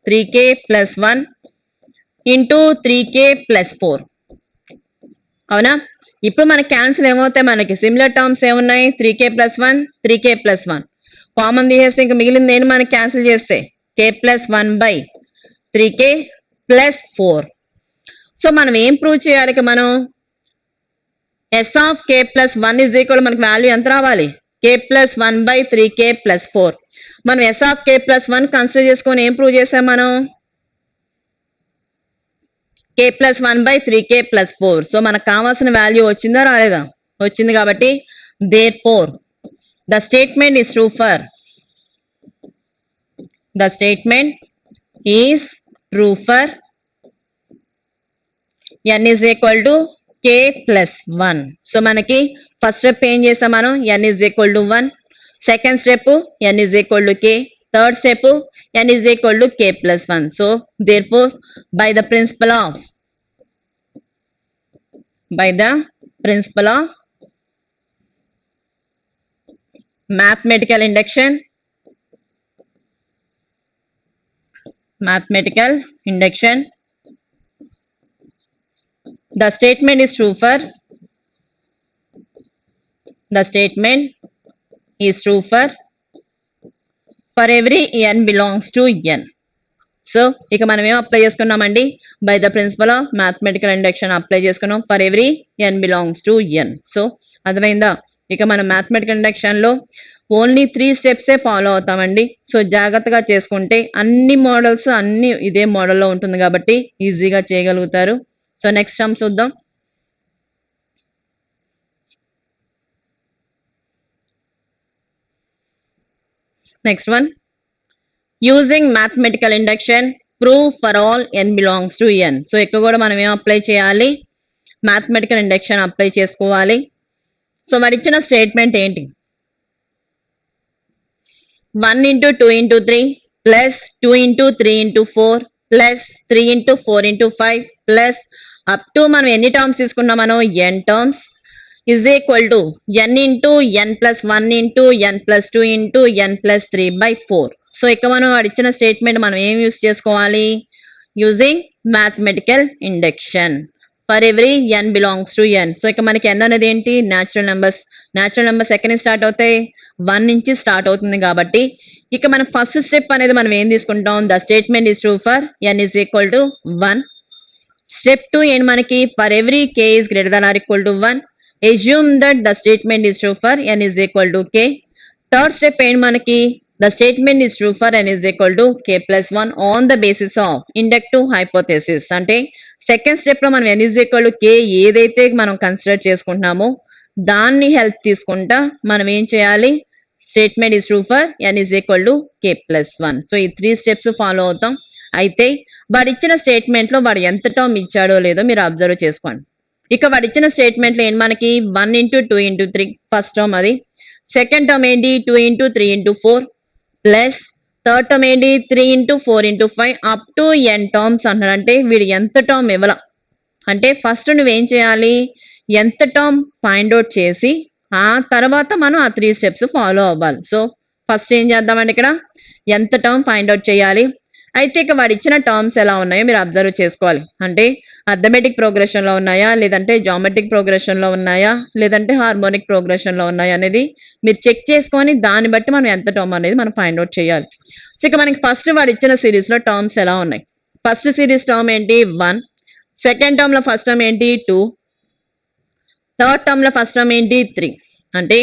3k+1 into 3k+4. అవునా? ఇప్పుడు మనకి క్యాన్సిల్ ఏమవుతాయి? మనకి సిమిలర్ టర్మ్స్ ఏమున్నాయి? 3k+1 3k+1 కామన్ తీసేస్తే ఇంకా మిగిలింది ఏంటి మనకి? క్యాన్సిల్ చేస్తే k+1 బై 3k+4. సో మనం ఏం ప్రూవ్ చేయాలి? మనం S of k+1 is equal మనకి వాల్యూ ఎంత రావాలి? k+1/3k+4. మనం S of K plus 1 consider చేసుకొని ఏం ప్రూవ్ చేసాం మనం? కే ప్లస్ 1/3k ప్లస్ 4. సో మనకు కావాల్సిన వాల్యూ వచ్చిందా రాలేదా? వచ్చింది కాబట్టి therefore the statement is true for n is equal to k plus 1. So మనకి ఫస్ట్ స్టెప్ ఏం చేసాం మనం? n is equal to 1. Second step n is equal to k. Third step n is equal to k plus 1. So therefore by the principle of mathematical induction, the statement is true for every n belongs to n. So ఇక మనం ఏం apply చేసుకున్నామండి? By the principle of mathematical induction apply చేసుకున్నాం for every n belongs to n. So అర్థమైందా? ఇక మనం mathematical induction లో only 3 స్టెప్సే ఫాలో అవుతామండి. సో జాగ్రత్తగా చేసుకుంటే అన్ని మోడల్స్ అన్ని ఇదే మోడల్లో ఉంటుంది కాబట్టి ఈజీగా చేయగలుగుతారు. సో నెక్స్ట్ సమ్ చూద్దాం. Next one, using mathematical induction prove for all n belongs to n. So ఇక్కడ కూడా మనం ఏం అప్లై చేయాలి? మ్యాథమెటికల్ ఇండక్షన్ అప్లై చేసుకోవాలి. సో వాడు ఇచ్చిన స్టేట్మెంట్ ఏంటి? 1 into 2 into 3 plus 2 into 3 into 4 plus 3 into 4 into 5 plus up to మనం ఎన్ని టర్మ్స్ తీసుకున్నాం మనం? n terms is equal to n into n plus 1 into n plus 2 into n plus 3 by 4. So ఇక్కడ మనం వాడు ఇచ్చిన స్టేట్మెంట్ మనం ఏం యూస్ చేసుకోవాలి? Using mathematical induction for every n belongs to n. So ఇక మనకి n అనేది ఏంటి? Natural numbers. న్యాచురల్ నెంబర్స్ ఎక్కడి నుంచి స్టార్ట్ అవుతాయి? 1 నుంచి స్టార్ట్ అవుతుంది కాబట్టి ఇక మన ఫస్ట్ స్టెప్ అనేది మనం ఏం తీసుకుంటాం? The statement is true for n is equal to 1. Step 2 ఏంటి మనకి? For every k is greater than or equal to 1. assume that the statement is true for n is equal to k. Third step ఏంటి మనకి? the statement is true for n is equal to k plus 1 on the basis of inductive hypothesis. అంటే second step లో మనం n is equal to k ఏదైతే మనం consider చేసుకుంటున్నామో దాన్ని help తీసుకుంటా మనం ఏం చేయాలి? Statement is true for n is equal to k plus 1. So ఈ 3 స్టెప్స్ ఫాలో అవుతాం. అయితే వాడు ఇచ్చిన స్టేట్మెంట్ లో వాడు ఎంత టర్మ్ ఇచ్చాడో లేదో మీరు అబ్జర్వ్ చేసుకోండి. ఇక వాడు ఇచ్చిన స్టేట్మెంట్లో ఏంటి మనకి? 1 into 2 into 3 ఫస్ట్ టర్మ్ అది. సెకండ్ టర్మ్ ఏంటి? 2 into 3 into 4 plus third term ఏంటి? 3 into 4 into 5 up to n terms అంటాడంటే వీడు ఎంత టర్మ్ ఇవ్వాల అంటే ఫస్ట్ నువ్వేం చేయాలి? ఎంత టర్మ్ ఫైండ్ అవుట్ చేసి ఆ తర్వాత మనం ఆ 3 స్టెప్స్ ఫాలో అవ్వాలి. సో ఫస్ట్ ఏం చేద్దామండి? ఇక్కడ ఎంత టర్మ్ ఫైండ్ అవుట్ చేయాలి. అయితే ఇక వాడు ఇచ్చిన టర్మ్స్ ఎలా ఉన్నాయో మీరు అబ్జర్వ్ చేసుకోవాలి. అంటే అర్థమెటిక్ ప్రోగ్రెషన్ లో ఉన్నాయా, లేదంటే జామెట్రిక్ ప్రోగ్రెషన్ లో ఉన్నాయా, లేదంటే హార్మోనిక్ ప్రోగ్రెషన్ లో ఉన్నాయా అనేది మీరు చెక్ చేసుకొని దాన్ని బట్టి మనం ఎంత టర్మ్ అనేది మనం ఫైండ్ అవుట్ చేయాలి. సో ఇక మనకి ఫస్ట్ వాడు ఇచ్చిన సిరీస్ లో టర్మ్స్ ఎలా ఉన్నాయి? ఫస్ట్ సిరీస్ టర్మ్ ఏంటి? 1. సెకండ్ టర్మ్ లో ఫస్ట్ టర్మ్ ఏంటి? 2. థర్డ్ టర్మ్ లో ఫస్ట్ టర్మ్ ఏంటి? 3. అంటే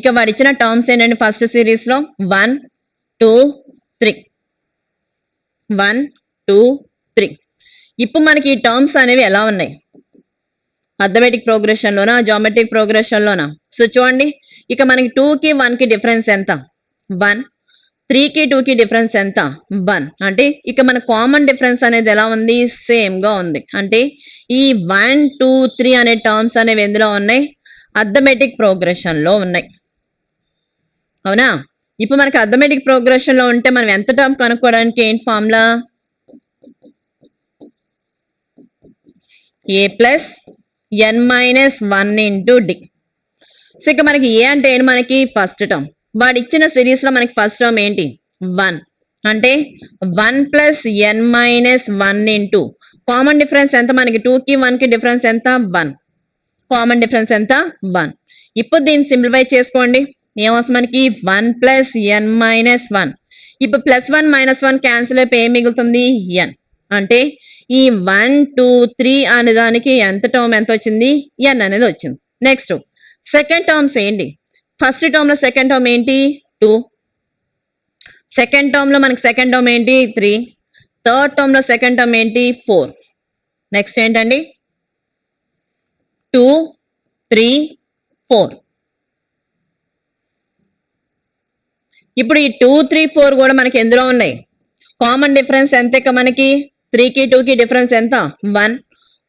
ఇక వాడు ఇచ్చిన టర్మ్స్ ఏంటంటే ఫస్ట్ సిరీస్ లో 1 2 3 1 2 3. ఇప్పుడు మనకి ఈ టర్మ్స్ అనేవి ఎలా ఉన్నాయి? అర్థమెటిక్ ప్రోగ్రెషన్ లోనా, జామెట్రిక్ ప్రోగ్రెషన్ లోనా? సో చూడండి, ఇక మనకి 2 కి 1 కి డిఫరెన్స్ ఎంత? 1. 3 కి 2 కి డిఫరెన్స్ ఎంత? 1. అంటే ఇక మన కామన్ డిఫరెన్స్ అనేది ఎలా ఉంది? సేమ్ గా ఉంది. అంటే ఈ 1 2 3 అనే టర్మ్స్ అనేవి ఎందులో ఉన్నాయి? అర్థమెటిక్ ప్రోగ్రెషన్ లో ఉన్నాయి. అవునా? ఇప్పుడు మనకి అర్థమెటిక్ ప్రోగ్రెషన్ లో ఉంటే మనం ఎంత టర్మ్ కనుక్కోవడానికి ఏంటి formula? a plus n minus 1 into D. So ఇక మనకి ఏ అంటే ఏంటి? మనకి ఫస్ట్ టర్మ్. వాడు ఇచ్చిన సిరీస్ లో మనకి ఫస్ట్ టర్మ్ ఏంటి? 1. అంటే 1 plus n minus 1 into common difference ఎంత మనకి? 2 కి 1 కి డిఫరెన్స్ ఎంత? 1. కామన్ డిఫరెన్స్ ఎంత? 1. ఇప్పుడు దీన్ని సింప్లిఫై చేసుకోండి. ఏమొస్తుంది మనకి? 1 ప్లస్ n మైనస్ 1. ఇప్పుడు ప్లస్ 1 మైనస్ 1 క్యాన్సిల్ అయిపోయి ఏం మిగులుతుంది? n. అంటే ఈ 1 2 3 అనే దానికి ఎంత టర్మ్ ఎంత వచ్చింది? n అనేది వచ్చింది. నెక్స్ట్ సెకండ్ టర్మ్స్ ఏంటి? ఫస్ట్ టర్మ్ లో సెకండ్ టర్మ్ ఏంటి? 2. సెకండ్ టర్మ్ లో మనకి సెకండ్ టర్మ్ ఏంటి 3, థర్డ్ టర్మ్ లో సెకండ్ టర్మ్ ఏంటి 4, నెక్స్ట్ ఏంటండి 2, 3, 4. ఇప్పుడు ఈ 2, 3, 4 కూడా మనకి ఎందులో ఉన్నాయి? కామన్ డిఫరెన్స్ ఎంత ఇక మనకి 3కి 2కి డిఫరెన్స్ ఎంత 1,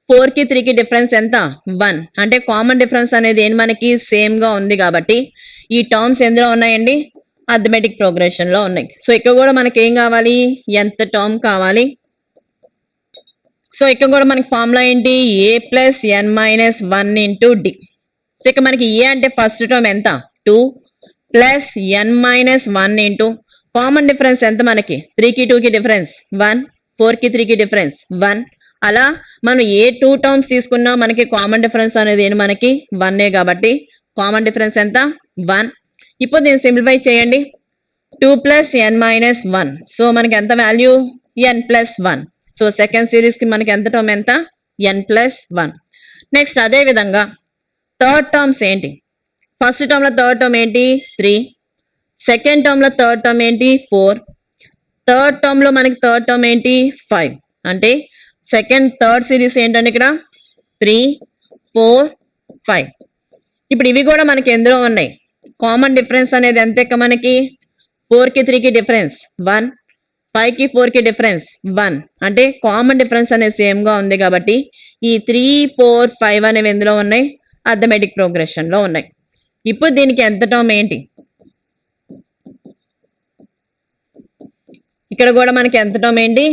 4కి 3కి డిఫరెన్స్ ఎంత 1. అంటే కామన్ డిఫరెన్స్ అనేది ఏంటి మనకి సేమ్ గా ఉంది కాబట్టి ఈ టర్మ్స్ ఎందులో ఉన్నాయండి అర్థమెటిక్ ప్రోగ్రెషన్ లో ఉన్నాయి. సో ఇక్కడ కూడా మనకి ఏం కావాలి ఎంత టర్మ్ కావాలి. సో ఇక్కడ కూడా మనకి ఫార్ములా ఏంటి a plus n minus 1 into D. So ఇక్కడ మనకి ఏ అంటే ఫస్ట్ టర్మ్ ఎంత 2 plus n minus 1 into common difference ఎంత మనకి 3కి 2కి డిఫరెన్స్ 1, 4కి 3కి డిఫరెన్స్ 1. అలా మనం ఏ 2 టర్మ్స్ తీసుకున్నా మనకి కామన్ డిఫరెన్స్ అనేది ఏంటి మనకి 1 కాబట్టి కామన్ డిఫరెన్స్ ఎంత 1. ఇప్పుడు దీన్ని సింప్లిఫై చేయండి 2 ప్లస్ n మైనస్ 1. సో మనకి ఎంత value n plus 1. So second series కి మనకి ఎంత టర్మ్ ఎంత n ప్లస్ 1. నెక్స్ట్ అదే విధంగా థర్డ్ టర్మ్స్ ఏంటి? ఫస్ట్ టర్మ్ లో థర్డ్ టర్మ్ ఏంటి 3, సెకండ్ టర్మ్ లో థర్డ్ టర్మ్ ఏంటి 4, థర్డ్ టర్మ్ లో మనకి థర్డ్ టర్మ్ ఏంటి 5. అంటే సెకండ్ థర్డ్ సిరీస్ ఏంటంటే ఇక్కడ 3, 4, 5. ఇప్పుడు ఇవి కూడా మనకి ఎందులో ఉన్నాయి కామన్ డిఫరెన్స్ అనేది ఎంత ఇక మనకి 4కి 3కి డిఫరెన్స్ 1, 5కి 4కి డిఫరెన్స్ 1. అంటే కామన్ డిఫరెన్స్ అనేది సేమ్ గా ఉంది కాబట్టి ఈ 3, 4, 5 అనేవి ఎందులో ఉన్నాయి అర్థమెటిక్ ప్రోగ్రెషన్ లో ఉన్నాయి. ఇప్పుడు దీనికి ఎంత టర్మ్ ఏంటి ఇక్కడ కూడా మనకి ఎంత టర్మ్ ఏంటి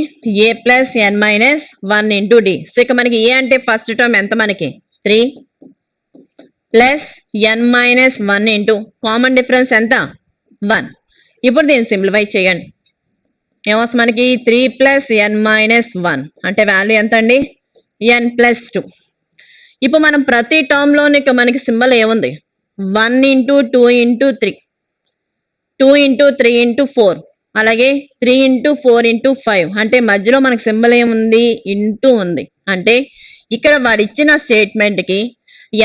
a plus n minus 1 into D. So ఇక మనకి ఏ అంటే ఫస్ట్ టర్మ్ ఎంత మనకి 3 plus n minus 1 into common difference ఎంత 1. ఇప్పుడు దీన్ని సింప్లిఫై చేయండి ఏమొస్తుంది మనకి 3 ప్లస్ n మైనస్ 1 అంటే వాల్యూ ఎంత అండి n ప్లస్ 2. ఇప్పుడు మనం ప్రతి టర్మ్ లోని మనకి సింబల్ ఏముంది 1 ఇంటూ 2 ఇంటూ 3, 2 ఇంటూ 3 ఇంటూ 4, అలాగే 3 ఇంటూ 4 ఇంటూ 5. అంటే మధ్యలో మనకి సింబల్ ఏముంది ఇంటూ ఉంది. అంటే ఇక్కడ వాడు ఇచ్చిన స్టేట్మెంట్ కి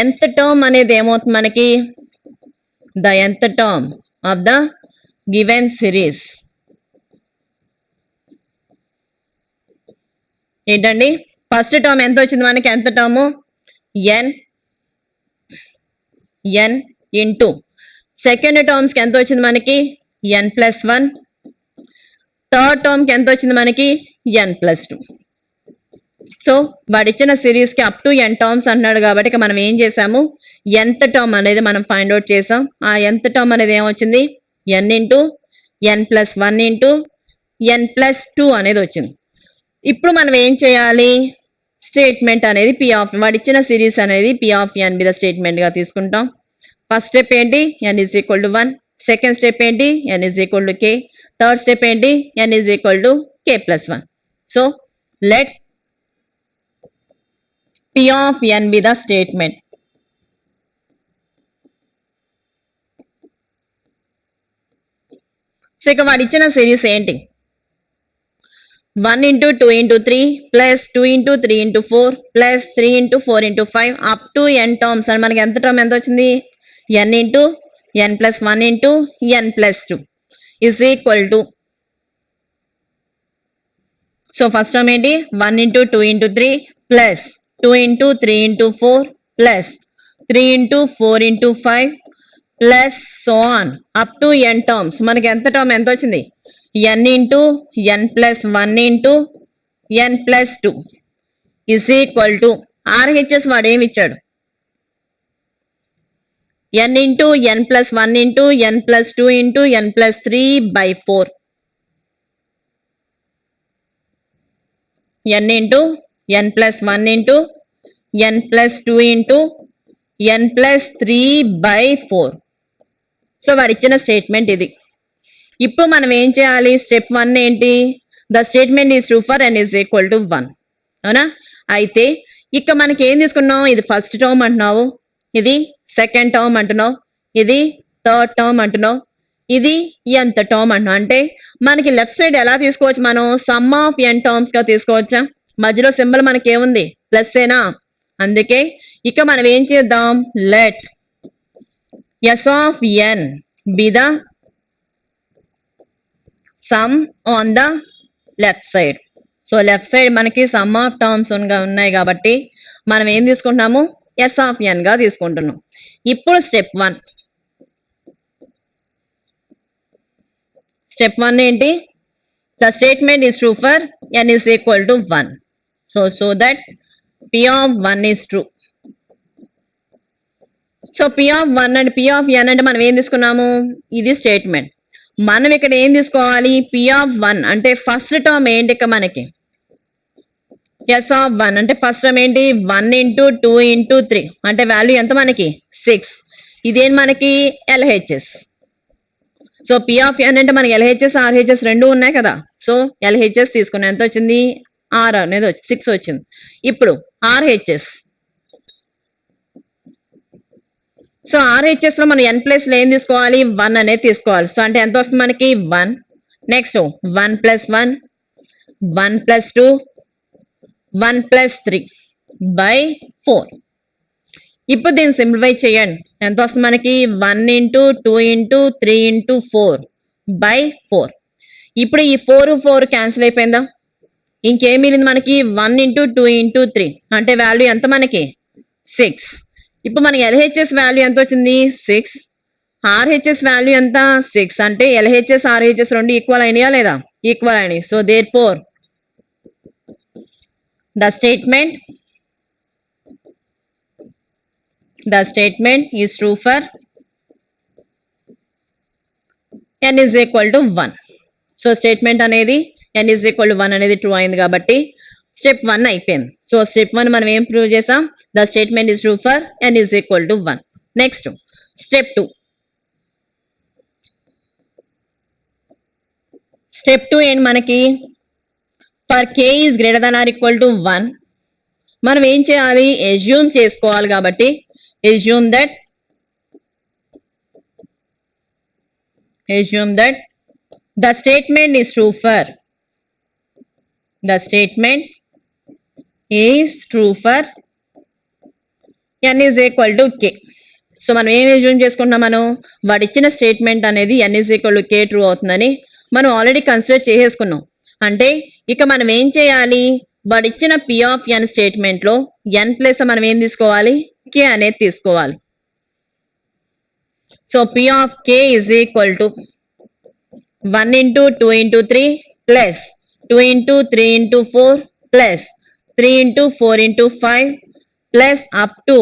ఎంత టర్మ్ అనేది ఏమవుతుంది మనకి ద ఎంత term of the given series ఏంటండి ఫస్ట్ టర్మ్ ఎంత వచ్చింది మనకి ఎంత term n into second terms కి ఎంత వచ్చింది మనకి n ప్లస్ 1, థర్డ్ టర్మ్ కి ఎంత వచ్చింది మనకి n ప్లస్ 2. సో వాడు ఇచ్చిన సిరీస్ కి అప్ టు n టర్మ్స్ అంటున్నాడు కాబట్టి ఇక మనం ఏం చేసాము ఎంత టర్మ్ అనేది మనం ఫైండ్ అవుట్ చేసాం. ఆ ఎంత టర్మ్ అనేది ఏమొచ్చింది n into n plus 1 into n plus 2 అనేది వచ్చింది. ఇప్పుడు మనం ఏం చేయాలి స్టేట్మెంట్ అనేది p ఆఫ్ వాడు ఇచ్చిన సిరీస్ అనేది p ఆఫ్ n మీద స్టేట్మెంట్ గా తీసుకుంటాం. ఫస్ట్ స్టెప్ ఏంటి n is equal to 1, second step ఏంటి n is equal to k, third step ఏంటి n is equal to k plus 1. So let p of n be the statement. So ఇక వాడు ఇచ్చిన series ఏంటి 1 into 2 into 3 plus 2 into 3 into 4 plus 3 into 4 into 5 up to n terms అని మనకి ఎంత term ఎంత వచ్చింది n into n plus 1 into n plus 2 is equal to. So first term ఏంటి 1 into 2 into 3 plus 2 into 3 into 4 plus 3 into 4 into 5 plus so on up to n terms మనకి ఎంత term ఎంత వచ్చింది n into n plus 1 into n plus 2 is equal to RHS వాడు ఏమి ఇచ్చాడు n into n plus 1 into n plus 2 into n plus 3 by 4, n into n plus 1 into n plus 2 into n plus 3 by 4. So వాడు ఇచ్చిన statement ఇది. ఇప్పుడు మనం ఏం చేయాలి స్టెప్ 1 ఏంటి the statement is true for n is equal to 1 అవునా. అయితే ఇక మనకి ఏం తీసుకున్నాం ఇది ఫస్ట్ టర్మ్ అంటున్నావు, ఇది సెకండ్ టర్మ్ అంటున్నావు, ఇది థర్డ్ టర్మ్ అంటున్నావు, ఇది nth టర్మ్ అంటున్నావు. అంటే మనకి లెఫ్ట్ సైడ్ ఎలా తీసుకోవచ్చు మనం సమ్ ఆఫ్ n టర్మ్స్ గా తీసుకోవచ్చా మధ్యలో సింబల్ మనకి ఏముంది ప్లస్ ఏనా. అందుకే ఇక మనం ఏం చేద్దాం let s of n be the sum on the left side. So left side మనకి సమ్ ఆఫ్ టర్మ్స్ ఉన్నాయి కాబట్టి మనం ఏం తీసుకుంటున్నాము, ఎస్ ఆఫ్ ఎన్ గా తీసుకుంటున్నాం. ఇప్పుడు స్టెప్ 1 ఏంటి, the statement is true for n is equal to 1. So that p of 1 is true. So p of 1 and p of n అంటే మనం ఏం తీసుకున్నాము, ఇది స్టేట్మెంట్. మనం ఇక్కడ ఏం తీసుకోవాలి, p of 1 అంటే ఫస్ట్ టర్మ్ ఏంటి, ఇక మనకి s of 1 అంటే ఫస్ట్ టర్మ్ ఏంటి, 1 ఇంటూ 2 ఇంటూ 3 అంటే వాల్యూ ఎంత మనకి 6. ఇదేంటి మనకి LHS. So p of n అంటే మనకి LHS RHS రెండు ఉన్నాయి కదా. సో LHS తీసుకున్నాం, ఎంత వచ్చింది, R అనేది 6 వచ్చింది. ఇప్పుడు RHS. సో RHS లో మనం n ప్లస్ లో ఏం తీసుకోవాలి, 1 అనేది తీసుకోవాలి. సో అంటే ఎంత వస్తుంది మనకి 1. Next 1 plus 1, 1 plus 2, 1 plus 3 by 4. ఇప్పుడు దీన్ని సింప్లిఫై చేయండి, ఎంత వస్తుంది మనకి 1 ఇంటూ 2 ఇంటూ 3 ఇంటూ 4 బై 4. ఇప్పుడు ఈ 4 క్యాన్సిల్ అయిపోయిందా, ఇంకేం మిగిలింది మనకి 1 ఇంటూ 2 ఇంటూ 3 అంటే వాల్యూ ఎంత మనకి 6. ఇప్పుడు మనకి LHS వాల్యూ ఎంత వచ్చింది 6, RHS వాల్యూ ఎంత 6. అంటే LHS RHS రెండు ఈక్వల్ అయినాయా లేదా, ఈక్వల్ అయినాయి. So therefore the statement is true for n is equal to 1. So statement అనేది n ఈజ్ ఈక్వల్ టు 1 అనేది ట్రూ అయింది కాబట్టి స్టెప్ 1 అయిపోయింది. సో స్టెప్ 1 మనం ఏం ప్రూవ్ చేసాం, the statement is true for n is equal to 1. Next step 2. Step 2 ఏంటి మనకి, for k is greater than or equal to 1 మనం ఏం చేయాలి, ఎజ్యూమ్ చేసుకోవాలి. కాబట్టి assume that the statement is true for n is equal to k. So మనం ఏం assume చేసుకుంటున్నాం, మనం వాడు ఇచ్చిన స్టేట్మెంట్ అనేది n is equal to k true అవుతుందని మనం ఆల్రెడీ కన్సిడర్ చేసేసుకున్నాం. అంటే ఇక మనం ఏం చేయాలి, వాడు ఇచ్చిన p ఆఫ్ n స్టేట్మెంట్ లో n ప్లస్ మనం ఏం తీసుకోవాలి, k అనేది తీసుకోవాలి. So p of k is equal to 1 into 2 into 3 plus 2 into 3 into 4 plus 3 into 4 into 5 plus up to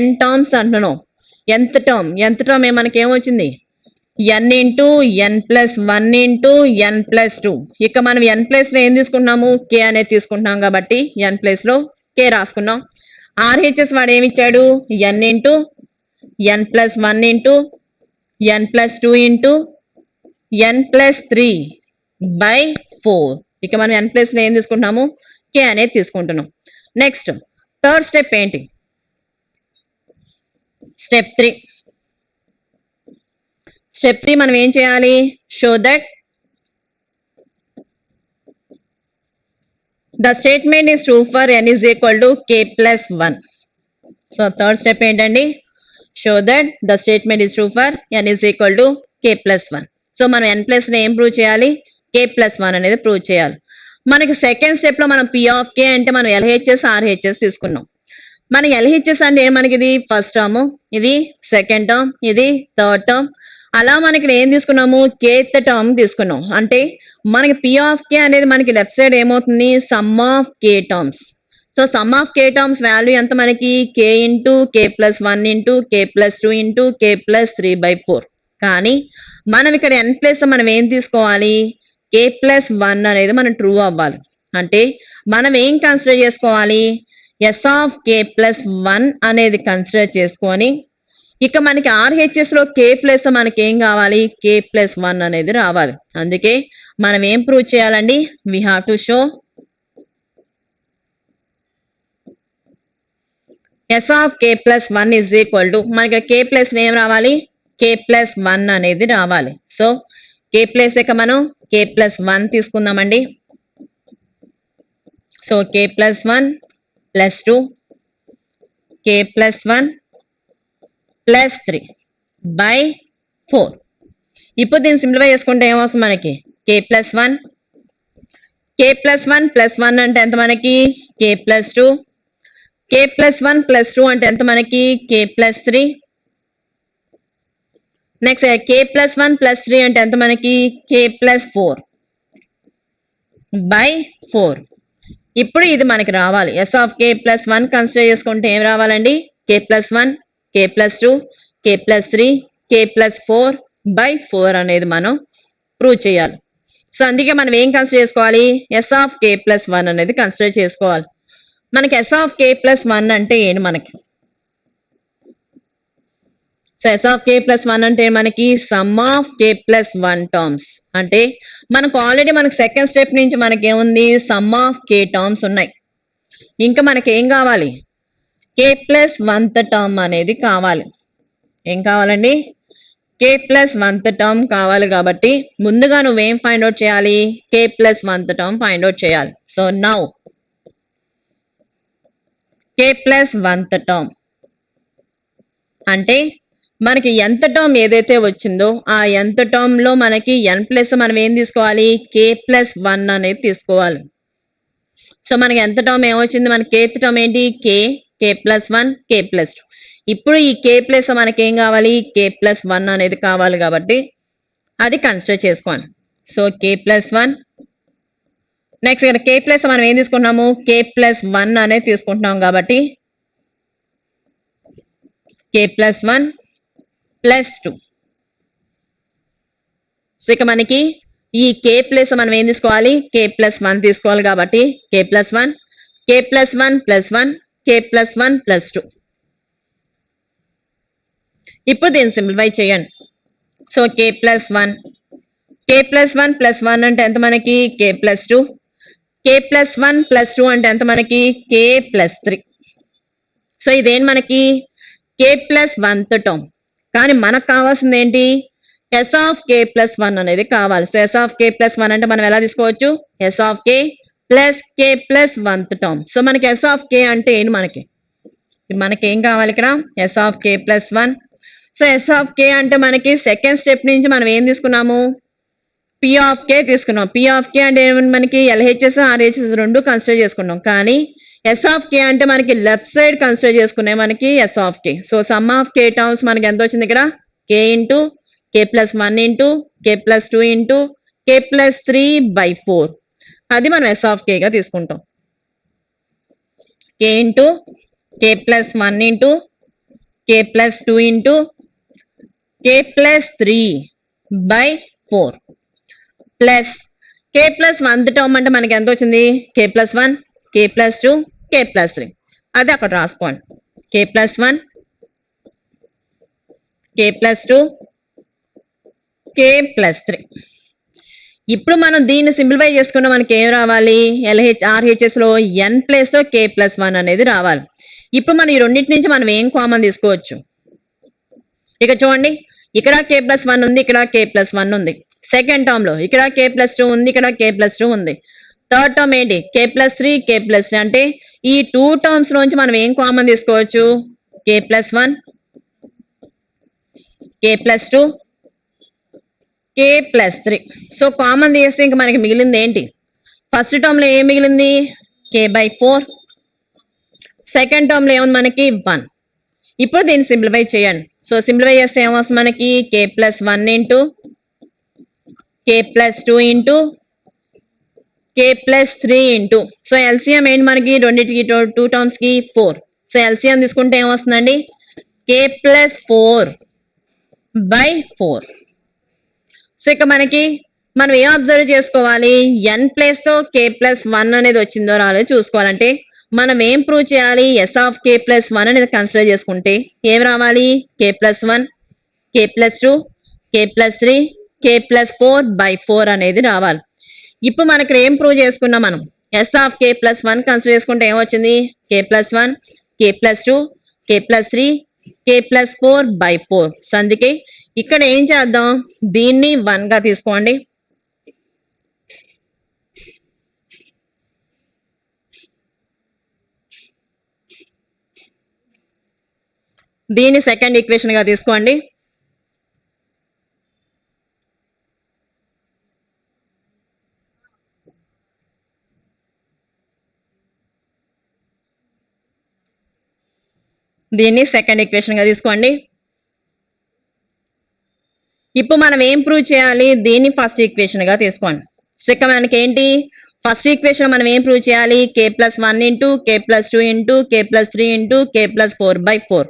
n terms అంటున్నాం. ఎంత టర్మ్ మనకి ఏమొచ్చింది, n into n plus 1 into n plus 2. ఇక మనం n ప్లస్ లో ఏం తీసుకుంటున్నాము, k అనేది తీసుకుంటున్నాం కాబట్టి n ప్లస్ లో k రాసుకున్నాం. RHS వాడు ఏమి ఇచ్చాడు, n into n plus 1 into n plus 2 into n plus 3 by 4. ఇక మనం n ప్లస్ లో ఏం తీసుకుంటున్నాము, k అనేది తీసుకుంటున్నాం. నెక్స్ట్ థర్డ్ స్టెప్ ఏంటి, స్టెప్ 3 మనం ఏం చేయాలి, show that the statement is true for n is equal to k plus 1. So third step ఏంటండి, show that the statement is true for n is equal to k plus 1. So మనం n plus ని ఏం prove చేయాలి, k plus 1 అనేది prove చేయాలి. మనకి second step లో మనం p ఆఫ్ k అంటే మనం LHS RHS తీసుకున్నాం. మనకి LHS అంటే మనకి ఇది ఫస్ట్ టర్మ్, ఇది సెకండ్ టర్మ్, ఇది థర్డ్ టర్మ్. అలా మనకి ఏం తీసుకున్నాము, kth టర్మ్ తీసుకున్నాం. అంటే మనకి p ఆఫ్ k అనేది మనకి లెఫ్ట్ సైడ్ ఏమవుతుంది, some of k terms. So some of k terms value ఎంత మనకి, k into k plus 1 into k plus 2 into k plus 3 by 4. కానీ మనం ఇక్కడ n ప్లస్ మనం ఏం తీసుకోవాలి, k ప్లస్ 1 అనేది మనం ట్రూ అవ్వాలి. అంటే మనం ఏం కన్సిడర్ చేసుకోవాలి, s ఆఫ్ k ప్లస్ 1 అనేది కన్సిడర్ చేసుకొని ఇక మనకి RHS లో k ప్లస్ మనకి ఏం కావాలి, k ప్లస్ 1 అనేది రావాలి. అందుకే మనం ఏం ప్రూవ్ చేయాలండి, we have to show s of k plus 1 is equal to మనకి k ప్లస్ ఏం రావాలి, k ప్లస్ 1 అనేది రావాలి. సో k ప్లస్ ఇక మనం k ప్లస్ 1 తీసుకుందామండి. So k plus 1 plus 2 k plus 1 plus 3 by 4. ఇప్పుడు దీన్ని సింప్లిఫై చేసుకుంటే ఏమొస్తుంది మనకి, k plus 1, k plus 1 plus 1 అంటే ఎంత మనకి k plus 2, k plus 1 plus 2 అంటే ఎంత మనకి k plus 3, next k plus 1 plus 3 అంటే ఎంత మనకి k plus 4 by 4. ఇప్పుడు ఇది మనకి రావాలి s of k plus 1 consider చేసుకుంటే ఏం రావాలండి k plus 1, k plus 2, k plus 3, k plus 4 by 4 అనేది మనం ప్రూవ్ చేయాలి. సో అందుకే మనం ఏం కన్సిడర్ చేసుకోవాలి s of k plus 1 అనేది కన్సిడర్ చేసుకోవాలి. మనకి s of k plus 1 అంటే ఏంటి మనకి so s of k plus 1 అంటే మనకి some of k plus 1 terms అంటే మనకు ఆల్రెడీ మనకి సెకండ్ స్టెప్ నుంచి మనకి ఏముంది సమ్ ఆఫ్ k టర్మ్స్ ఉన్నాయి. ఇంకా మనకి ఏం కావాలి k plus 1th టర్మ్ అనేది కావాలి. ఏం కావాలండి k plus 1th టర్మ్ కావాలి కాబట్టి ముందుగా నువ్వేం ఫైండ్ అవుట్ చేయాలి k plus 1th term find out చేయాలి. So now k plus 1th term అంటే మనకి nth టర్మ్ ఏదైతే వచ్చిందో ఆ nth టర్మ్ లో మనకి n ప్లస్ మనం ఏం తీసుకోవాలి k plus 1 అనేది తీసుకోవాలి. సో మనకి nth టర్మ్ ఏమొచ్చింది మనకి kth టర్మ్ ఏంటి k plus 1, k plus 2. ఇప్పుడు ఈ k ప్లస్ మనకి ఏం కావాలి k plus 1 అనేది కావాలి కాబట్టి అది కన్సిడర్ చేసుకోండి. సో k plus 1 నెక్స్ట్ ఇక్కడ k ప్లస్ మనం ఏం తీసుకుంటున్నాము k plus 1 అనేది తీసుకుంటున్నాం కాబట్టి k plus 1 plus 2. సో ఇక మనకి ఈ k ప్లస్ మనం ఏం తీసుకోవాలి k plus 1 తీసుకోవాలి కాబట్టి k plus 1, k plus 1 plus 1, k plus 1 plus 2. ఇప్పుడు దీన్ని సింప్లిఫై చేయండి. So k plus 1, k plus 1 plus 1 అంటే ఎంత మనకి k plus 2, k plus 1 plus 2 అంటే ఎంత మనకి k plus 3. సో ఇదేంటి మనకి k plus 1th టర్మ్ కానీ మనకు కావాల్సింది ఏంటి s of k plus 1 అనేది కావాలి. So s of k plus 1 అంటే మనం ఎలా తీసుకోవచ్చు s of k plus k plus 1th term. So మనకి s of k అంటే ఏంటి మనకి ఏం కావాలి ఇక్కడ s of k plus 1. So s of k అంటే మనకి సెకండ్ స్టెప్ నుంచి మనం ఏం తీసుకున్నాము p of k తీసుకున్నాం. p of k అంటే ఏమంటే మనకి LHS RHS రెండు కన్సిడర్ చేసుకున్నాం కానీ s of k అంటే మనకి లెఫ్ట్ సైడ్ కన్సిడర్ చేసుకున్నాయి మనకి s of k. So some of k terms మనకి ఎంత వచ్చింది ఇక్కడ k into k plus 1 into k plus 2 into k plus 3 by 4 అది మనం s of k గా తీసుకుంటాం. k into k plus 1 into k plus 2 into k plus 3 by 4 plus k plus 1th term అంటే మనకి ఎంత వచ్చింది k plus 1, k plus 2, k plus 3 అది అక్కడ రాసుకోండి k plus 1, k plus 2, k plus 3. ఇప్పుడు మనం దీన్ని సింప్లిఫై చేసుకుంటే మనకి ఏం రావాలి RHS లో n ప్లేస్ k plus 1 అనేది రావాలి. ఇప్పుడు మనం ఈ రెండింటి నుంచి మనం ఏం కామన్ తీసుకోవచ్చు ఇక చూడండి ఇక్కడ k plus 1 ఉంది ఇక్కడ k plus 1 ఉంది. సెకండ్ టర్మ్ లో ఇక్కడ k plus 2 ఉంది ఇక్కడ k plus 2 ఉంది. థర్డ్ టర్మ్ ఏంటి k plus 3, k plus 3 అంటే ఈ టూ టర్మ్స్ నుంచి మనం ఏం కామన్ తీసుకోవచ్చు k plus 1, k plus 2, k plus 3. So common తీస్తే ఇంకా మనకి మిగిలింది ఏంటి ఫస్ట్ టర్మ్ లో ఏం మిగిలింది k by 4. సెకండ్ టర్మ్ లో ఏముంది మనకి 1. ఇప్పుడు దీన్ని సింప్లిఫై చేయండి. సో సింప్లిఫై చేస్తే ఏమొస్తుంది మనకి k plus 1 into k plus 2 into k plus 3 into so LCM ఏంటి మనకి రెండింటికి టూ టర్మ్స్ కి 4. సో ఎల్సిఎం తీసుకుంటే ఏమొస్తుందండి k plus 4 by 4. సో ఇక మనకి మనం ఏం అబ్జర్వ్ చేసుకోవాలి n ప్లేస్ తో k plus 1 అనేది వచ్చిందో రాలేదో చూసుకోవాలంటే మనం ఏం ప్రూవ్ చేయాలి s of k plus 1 అనేది కన్సిడర్ చేసుకుంటే ఏం రావాలి k plus 1, k plus 2, k plus 3, k plus 4 by 4 అనేది రావాలి. ఇప్పుడు మనకి ఏం ప్రూవ్ చేసుకున్నాం మనం s of k plus 1 consider చేసుకుంటే ఏమొచ్చింది k plus 1, k plus 2, k plus 3, k plus 4 by 4. So అందుకే ఇక్కడ ఏం చేద్దాం దీన్ని 1 గా తీసుకోండి. దీన్ని సెకండ్ ఈక్వేషన్ గా తీసుకోండి. దీన్ని సెకండ్ ఈక్వేషన్ గా తీసుకోండి. ఇప్పుడు మనం ఏం ప్రూవ్ చేయాలి, దీన్ని ఫస్ట్ ఈక్వేషన్ గా తీసుకోండి. సో ఇక మనకి ఏంటి, ఫస్ట్ ఈక్వేషన్ మనం ఏం ప్రూవ్ చేయాలి, k+1 into k+2 into k+3 into k+4/4.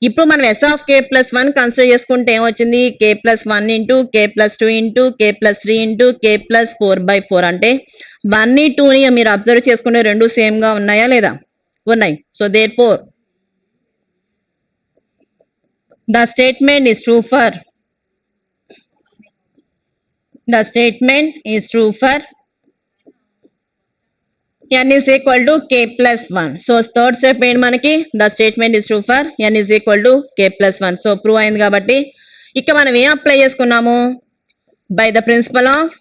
ఇప్పుడు మనం s(k+1) కన్సిడర్ చేసుకుంటే ఏమొచ్చింది, k+1 into k+2 into k+3 into k+4/4 అంటే 1 2ని మీరు అబ్జర్వ్ చేసుకుంటే రెండు సేమ్ గా ఉన్నాయా లేదా, ఉన్నాయి. So therefore the statement is true for n is equal to k+1. So third step ఏంటి మనకి, the statement is true for n is equal to k+1. So prove అయింది కాబట్టి ఇక మనం ఏం అప్లై చేసుకున్నాము, by the principle of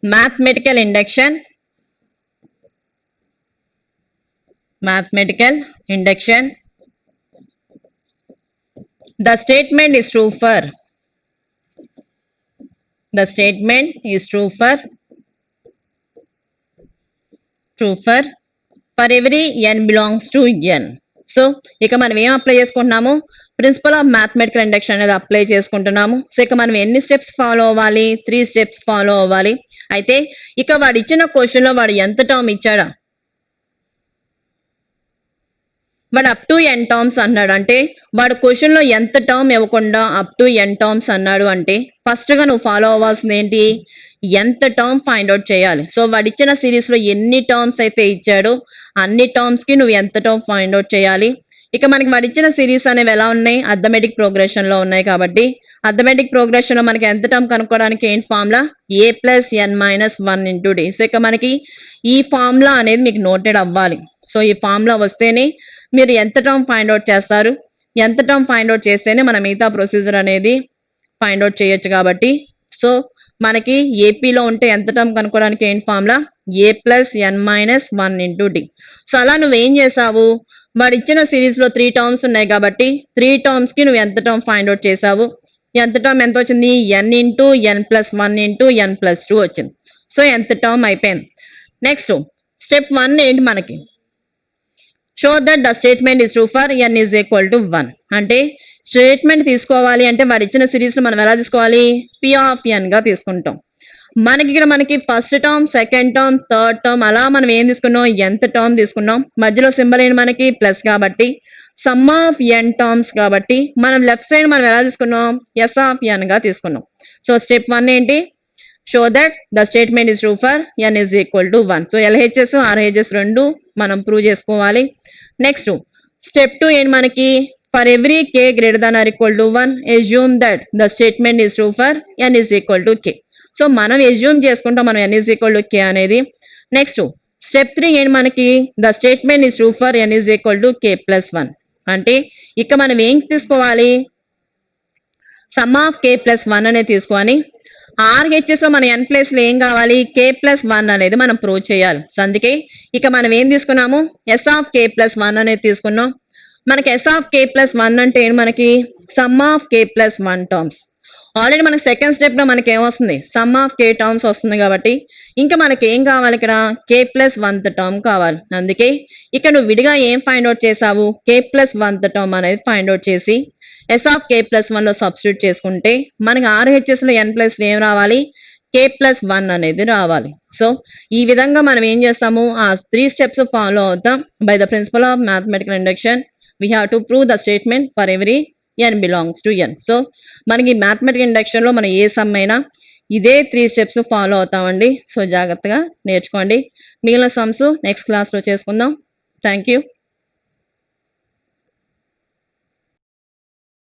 mathematical induction, the statement is true for every n belongs to n. So ఇక మనం ఏం అప్లై చేసుకుంటున్నాము, ప్రిన్సిపల్ ఆఫ్ మ్యాథమెటికల్ ఇండక్షన్ అనేది అప్లై చేసుకుంటున్నాము. సో ఇక మనం ఎన్ని స్టెప్స్ ఫాలో అవ్వాలి, 3 స్టెప్స్ ఫాలో అవ్వాలి. అయితే ఇక వాడు ఇచ్చిన క్వశ్చన్ లో వాడు ఎంత టర్మ్ ఇచ్చాడా, వాడు అప్ టు n టర్మ్స్ అన్నాడు అంటే వాడు క్వశ్చన్ లో ఎంత టర్మ్ ఇవ్వకుండా అప్ టు n టర్మ్స్ అన్నాడు అంటే ఫస్ట్ గా నువ్వు ఫాలో అవ్వాల్సింది ఏంటి, ఎంత టర్మ్ ఫైండ్ అవుట్ చేయాలి. సో వాడు ఇచ్చిన సిరీస్ లో ఎన్ని టర్మ్స్ అయితే ఇచ్చాడో అన్ని టర్మ్స్ కి నువ్వు ఎంత టర్మ్ ఫైండ్ అవుట్ చేయాలి. ఇక మనకి వాడు ఇచ్చిన సిరీస్ అనేవి ఎలా ఉన్నాయి, అర్థమెటిక్ ప్రోగ్రెషన్ లో ఉన్నాయి కాబట్టి అర్థమెటిక్ ప్రోగ్రెషన్ లో మనకి ఎంత టర్మ్ కనుక్కోవడానికి ఏంటి formula, a+n-1 into d. So ఇక మనకి ఈ ఫార్ములా అనేది మీకు నోటెడ్ అవ్వాలి. సో ఈ ఫార్ములా వస్తేనే మీరు ఎంత టర్మ్ ఫైండ్ అవుట్ చేస్తారు, ఎంత టర్మ్ ఫైండ్ అవుట్ చేస్తేనే మన మిగతా ప్రొసీజర్ అనేది ఫైండ్ అవుట్ చేయొచ్చు కాబట్టి. సో మనకి ఏపీలో ఉంటే ఎంత టర్మ్ కనుక్కోవడానికి ఏంటి formula, a+n-1 into d. So అలా నువ్వేం చేసావు, వాడు ఇచ్చిన సిరీస్ లో 3 టర్మ్స్ ఉన్నాయి కాబట్టి 3 టర్మ్స్ కి నువ్వు ఎంత టర్మ్ ఫైండ్ అవుట్ చేసావు, ఎంత టర్మ్ ఎంత వచ్చింది, n into n+1 into n+2 వచ్చింది. సో ఎంత టర్మ్ అయిపోయింది. నెక్స్ట్ స్టెప్ 1 ఏంటి మనకి, show that the statement is true for n is equal to 1. అంటే స్టేట్మెంట్ తీసుకోవాలి అంటే వాడు ఇచ్చిన సిరీస్ మనం ఎలా తీసుకోవాలి, p ఆఫ్ n గా తీసుకుంటాం. మనకి ఇక్కడ మనకి first term, second term, third term అలా మనం ఏం తీసుకున్నాం, ఎంత టర్మ్ తీసుకున్నాం, మధ్యలో సింబల్ ఏంటి మనకి ప్లస్ కాబట్టి సమ్ ఆఫ్ n టర్మ్స్ కాబట్టి మనం లెఫ్ట్ సైడ్ మనం ఎలా తీసుకున్నాం, s ఆఫ్ n గా తీసుకున్నాం. సో స్టెప్ 1 ఏంటి, show that the statement is true for n is equal to 1. So LHS RHS రెండు మనం ప్రూవ్ చేసుకోవాలి. నెక్స్ట్ స్టెప్ 2 ఏంటి మనకి, for every k greater than or equal to 1 assume that the statement is true for n is equal to k. So మనం assume చేసుకుంటాం మనం n is equal to k అనేది. Next step 3 ఏంటి మనకి, the statement is true for n is equal to k+1. అంటే ఇక మనం ఏం తీసుకోవాలి, సమ్ ఆఫ్ k+1 అనేది తీసుకొని RHS లో మన n ప్లేస్ లో ఏం కావాలి, k+1 అనేది మనం ప్రూవ్ చేయాలి. సో అందుకే ఇక మనం ఏం తీసుకున్నాము, s ఆఫ్ k+1 అనేది తీసుకున్నాం. మనకి s ఆఫ్ k+1 అంటే ఏంటి మనకి, some of k+1 terms. Already మనకి సెకండ్ స్టెప్ లో మనకి ఏమొస్తుంది, సమ్ ఆఫ్ k టర్మ్స్ వస్తుంది కాబట్టి ఇంకా మనకి ఏం కావాలి, ఇక్కడ k+1th టర్మ్ కావాలి. అందుకే ఇక్కడ నువ్వు విడిగా ఏం ఫైండ్ అవుట్ చేసావు, k+1th టర్మ్ అనేది ఫైండ్ అవుట్ చేసి s ఆఫ్ k+1 లో సబ్స్టిట్యూట్ చేసుకుంటే మనకి RHS లో n ప్లస్ ఏం రావాలి, k+1 అనేది రావాలి. సో ఈ విధంగా మనం ఏం చేస్తాము, ఆ 3 స్టెప్స్ ఫాలో అవుతాం. By the principle of mathematical induction we have to prove the statement for every n belongs to n. So మనకి మ్యాథమెటికల్ ఇండక్షన్ లో మనం ఏ సమ్ అయినా ఇదే 3 స్టెప్స్ ఫాలో అవుతామండి. సో జాగ్రత్తగా నేర్చుకోండి. మిగిలిన సమ్స్ నెక్స్ట్ క్లాస్ లో చేసుకుందాం. Thank you.